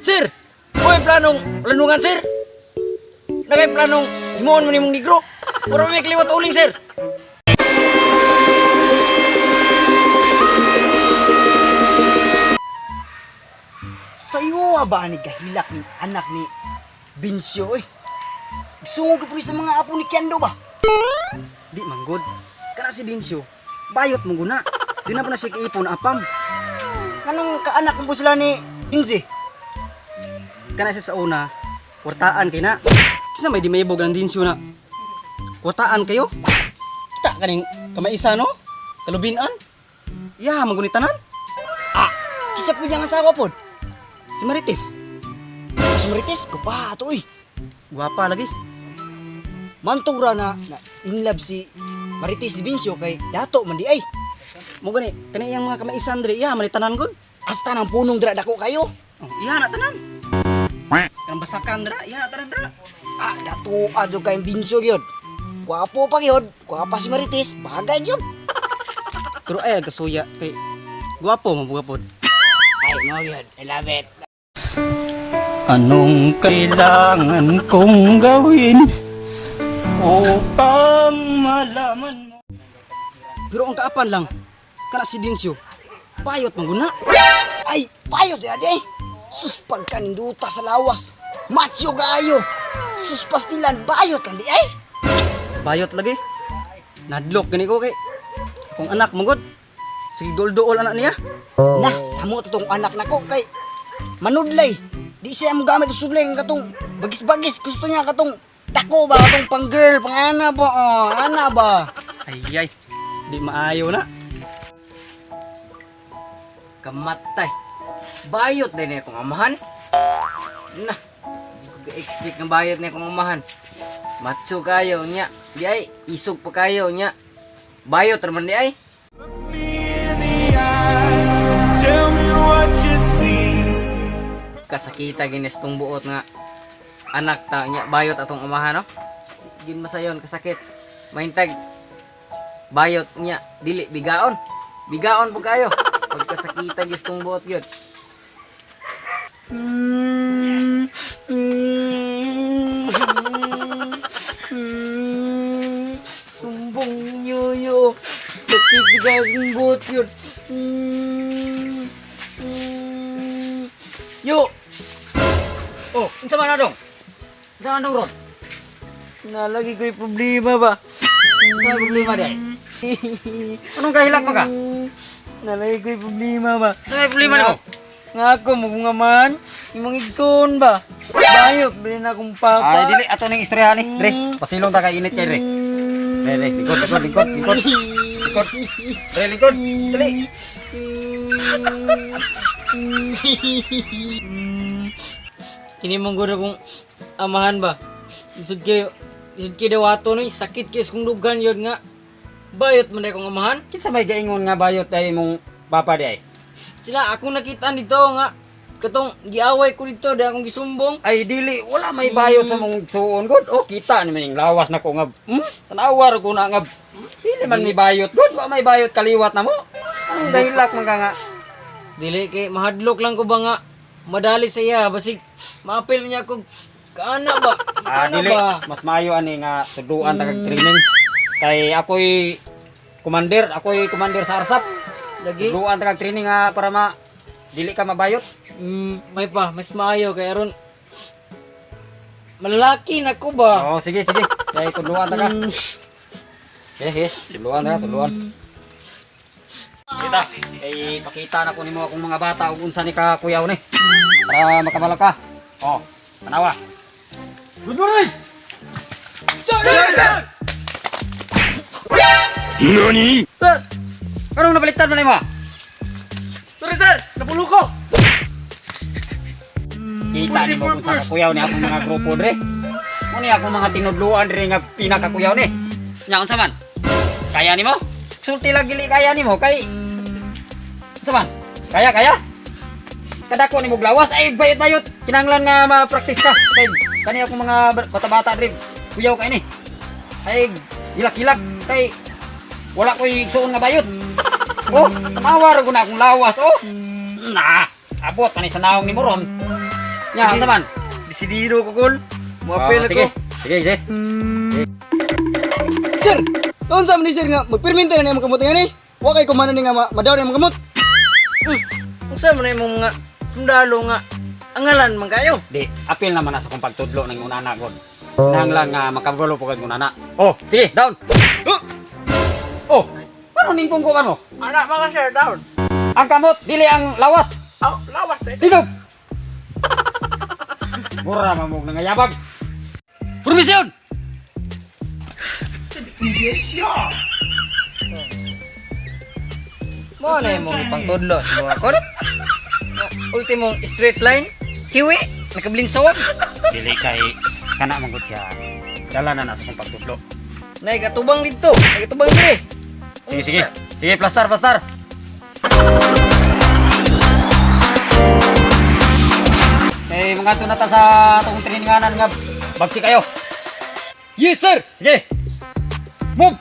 Sir, mo planong landungan sir. Nagay planong himuon mo nimong negro. Puro may kliwat uling sir. Sayo ba ni kahilak ni anak ni Binsyo eh. Sungog po sa mga apo ni Kendo ba? Di manggod. Kana si Binsyo, bayot mo guna. Di na po na siya kaipon apam. Anong kaanak mo po sila ni Inzi? Kana siya sa una, kwartaan kay na. Kasi may di may ibog ng Binsyo na. Kwartaan kayo? Kita kaning kamaisa no? Kalubinan? Ya, magunitanan? Ah, kisa po niyang asawa po. Si Marites. Si Marites, gupato eh. Guwapa lagi. Mantong ra na in love si Marites di Binsyo kay dato man di ay. Mo gani, kani yang mga kamaisan dre, iya manitanan gud. Hasta nang punong dra dako kayo. Oh, iya na tanan. Kanang basakan dra, iya na tanan dra. Ah, dato adyo kay Binsyo gyud. Guwapo pa gyud, guwapa si Marites, bagay gyud. Pero ay kasuya kay guwapo mo gupod. Ay, no yun. I love it. Anong kailangan kong gawin upang malaman mo? Pero ang kaapan lang, kana si Dinsyo, payot mangguna. Ay, payot ya de. Sus pagkaninduta sa lawas, macho kaayo. Sus pastilan, bayot lang di ay. Bayot lagi. Nadlok gani ko kay akong anak manggod. Si Doldool anak niya. Nah, samo to tong anak nako kay manudlay. Di siya mo gamit usuglay katong bagis-bagis. Gusto niya katong dako ba, katong pang girl, pang ana ba, ana ba. Ay, di maayo na. Kamatay. Bayot din na akong amahan. Nah, di ko ka-expect ng bayot na akong amahan. Matso kayo niya. Di ay, isog pa kayo niya. Bayot raman di ay. Kasakita ginis tong buot nga anak ta niya bayot atong amahan no. Gin masayon kasakit. Mahintag bayot niya dili bigaon. Bigaon po kayo. Pag kasakita gis tong buot gyud. Sumbong yoyo. Sakit bigay buot yun. Yo! Oh, unsa man na dong? Unsa man dong ron? Nalagi ko'y problema ba? Unsa may problema di ay? Anong kahilak mo ka? Nalagi ko'y problema ba? Unsa may problema nimo? Nga ako, magungaman, imong igsoon ba? Bayot, bilhin akong papa. Ay dili ato ning istorya ni. Dre, pasilong ta kay init kay Dre. Dre, lingkod. Lingkod. Dre, lingkod. Dali. Kini mong gura kong amahan ba? Isud kayo dawato no, sakit kayo kung dugan yun nga. Bayot man kong amahan. Kinsa may gaingon nga bayot tay imong papa di ay? Sila akong nakita dito nga katong giaway ko dito dahil akong gisumbong. Ay dili wala may bayot sa mong suon god. Oh, kita ni maning lawas na ko nga. Tanawar ko na nga. Dili man may bayot god, wa may bayot kaliwat na mo. Anong dahilak man ka nga? Dili kay mahadlok lang ko ba nga madali sa iya basig maapil niya kog kaana ba? Kaana Dili ba? mas maayo ani nga tuduan ta kag training. Kay ako'y commander sa ARSAP. Lagi Tuduan ta kag training nga para dili ka mabayot. may pa mas maayo kay aron malaki na ko ba? Oh, sige. Kay tuduan ta ka. Yes, tuduan ta, tuduan. Kita, pakita na ko nimo akong mga bata ug unsa ni ka kuyaw ni. Para makabalak ka. Oh, tanawa. Good morning. Sir! NANI?! Sir! Anong nabaliktad man nimo? Sorry sir! Napulo ko! Kita nimo kung sa kakuyaw ni akong mga grupo dre. Mo ni akong mga tinudluan dre nga pinakakuyaw ni. Nya unsa man? Kaya nimo? Sulti lang gili kaya nimo kay unsa man? Kaya? Kadako nimo glawas ay bayot-bayot. Kinahanglan nga ma-practice ka. Kay kani akong mga bata-bata dre. Kuyaw kay ni. Ay gilak-gilak kay wala ko'y igsuon nga bayot. Oh, mawar ko na akong lawas, oh. Na, abot ka ni sa naong ni Moron. Nya, unsa man? Desidido ko, Kol. Oh, Muapil sige, ako. sige, sige. Sir, noon sa ni sir nga, magperminta na yung kamot nga ni. Wa kay kumana ni nga madaw na yung kamot. Unsa man imong mga sundalo nga angalan man kayo? Di, apil naman na sa kong pagtudlo ng unana, God. Nang lang makagulo po kag unana. Oh, sige, down. Oh, paano ning tungkuman mo? Anak mga sir down. Ang kamot, dili ang lawas. Aw, lawas eh. Dito! Mura mamog na ngayabag. Permisyon! Mo na imong ipangtudlo sa mga kon. Ultimong straight line, hiwi, nakablinsawan. Dili kay kana manggod siya. Sala na sa kong pagtudlo. Nay katubang dito, nay katubang dire. Sige, sige. Sige, plastar, plastar. Eh, mga tunata sa itong traininganan nga bagsi kayo. Yes sir. Sige! Move!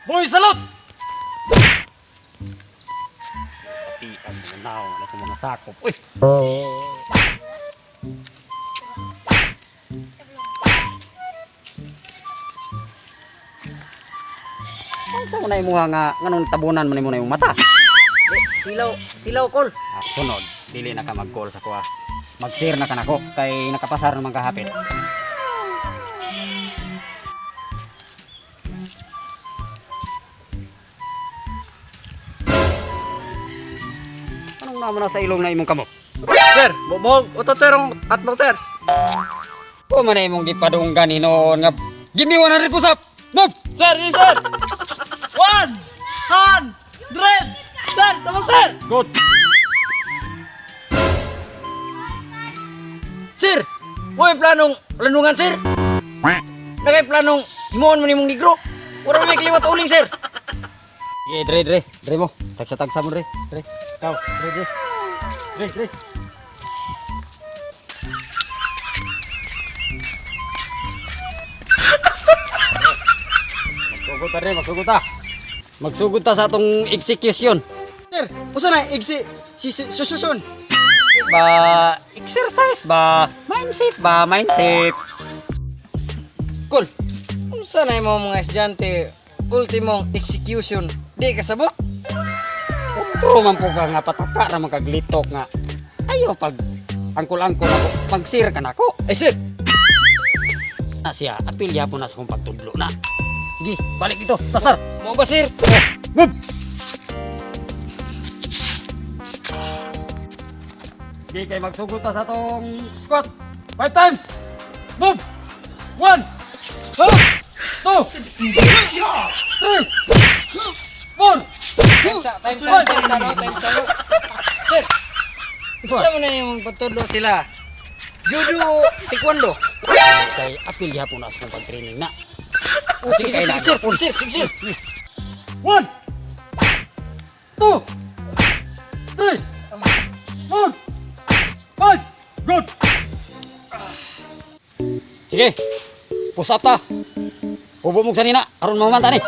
Boy, salute! Pati ang mga naong na sa mga sakop. Uy! Ang sa muna yung mga nga nganong tabunan mo na yung mata. Silaw kol. Sunod, dili na ka mag-call sa kuha. Mag-share na ka nako kay nakapasar naman kahapit. Anong naman na sa ilong na imong kamot? Sir, bubog utot sir ang atbang sir. Ko man na imong gipadunggan hinoon nga give me 100 push-up. Move! Sir, yes sir. 100. Sir, tama sir. Good. Sir, mo may planong landungan sir. Nagay planong himuon mo nimong negro. Wala may kliwat uling sir. Sige, Dre mo. Tagsa mo, Dre. Ikaw, Dre. Magsugot ta sa atong execution. Sir, usa na sususun. Ba, exercise ba? Mindset. Kol, unsa na imong mga estudyante ultimong execution? Di kasabot? Utro man po ka nga pataka ra makaglitok nga. Ayo pag angkol-angkol ako, pag-sir ka nako. Ay sir, Na siya, apil yapon na sa kong pagtudlo na. Sige, balik dito, pasar. mo ba sir? Move! Sige, kay magsugot ta sa atong squat. 5 times! Move! 1 2 3 4 Time sa. Sir, unsa mo na yung pagtudlo sila? Judo, taekwondo. Kay apil yapon na sa kong pag-training na. Sige sir. 1 2 3 4 5 good! Sige, push up ta. Ubo mo sa nina, aron mamanta ni.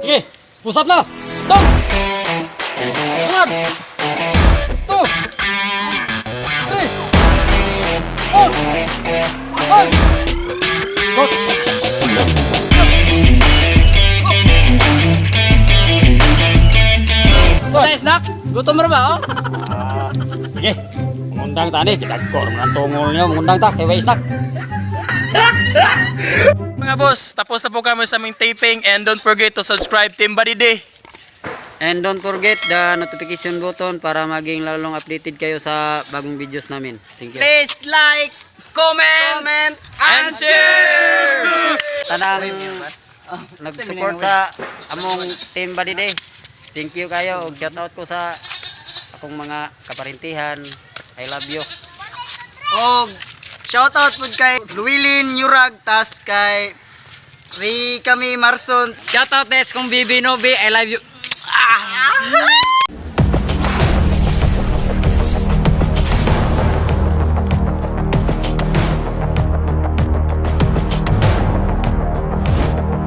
Sige, push up na. Down. 1 2 3 4 5 good! Tay snack, gutom ra ba oh? Sige, mengundang tani kita kor ang tungol niyo, mengundang ta kay Waistak. Mga boss, tapos na po kami sa aming taping and don't forget to subscribe Team Buddy Day. And don't forget the notification button para maging lalong updated kayo sa bagong videos namin. Thank you. Please like, comment, and share! Tanang nag-support sa among team Badi Day. Thank you kayo. Og shout out ko sa akong mga kaparintihan. I love you. Og shoutout pud kay Luwilin Yurag tas kay Ri kami Marson. Shoutout des kong Bibi Nobi, I love you.